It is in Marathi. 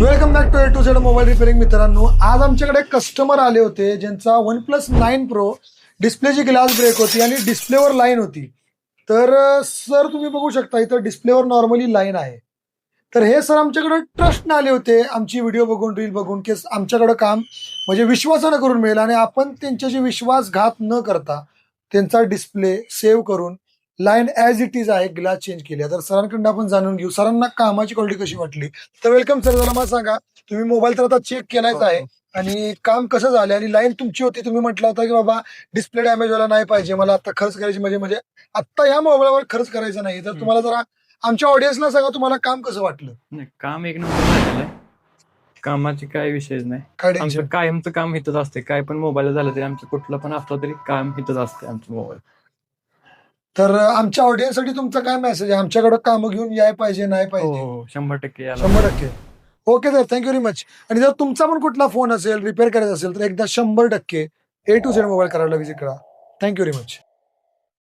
Welcome back to A to Z mobile repairing. मित्रांनो, आज आमच्याकडे कस्टमर आले होते ज्यांचा OnePlus 9 Pro डिस्प्लेची ग्लास ब्रेक होती आणि डिस्प्लेवर लाईन होती. तर सर तुम्ही बघू शकता इथं डिस्प्लेवर नॉर्मली लाईन आहे. तर हे सर आमच्याकडे ट्रस्टने आले होते, आमची व्हिडिओ बघून रील बघून की आमच्याकडे काम म्हणजे विश्वासानं करून मिळेल आणि आपण त्यांच्याशी विश्वासघात न करता त्यांचा डिस्प्ले सेव्ह करून लाईन ॲज इट इज आहे ग्लास चेंज केली. तर सरांकडून आपण जाणून घेऊ सरांना कामाची क्वालिटी कशी वाटली. तर वेलकम सर. जरा मला सांगा, तुम्ही मोबाईल तर आता चेक केलाच आहे आणि काम कसं झालं आणि लाईन तुमची होती, तुम्ही म्हटलं होता की बाबा डिस्प्ले डॅमेज व्हायला नाही पाहिजे, मला आता खर्च करायची म्हणजे म्हणजे आता या मोबाईलवर खर्च करायचा नाही. तर तुम्हाला जरा आमच्या ऑडियन्सला सांगा तुम्हाला काम कसं वाटलं. नाही, काम एक नंबर झालेलं आहे. कामाची काय विषयच नाही. काय आमचं टेन्शन. कायमचं काम इथंच असते. काय पण मोबाईल झालं तरी आमचं कुठलं पण असलं तरी काम इथंच असते आमचं मोबाईल. तर आमच्या ऑडियन्ससाठी तुमचा काय मेसेज आहे, आमच्याकडे काम घेऊन याय पाहिजे नाही हो पाहिजे. हो 100% यायला 100%. Okay sir, thank you very much. आणि जर तुमचा पण कुठला फोन असेल रिपेअर करायचा असेल तर एकदा 100% A to Z मोबाईल करायला विजिट करा. Thank you very much.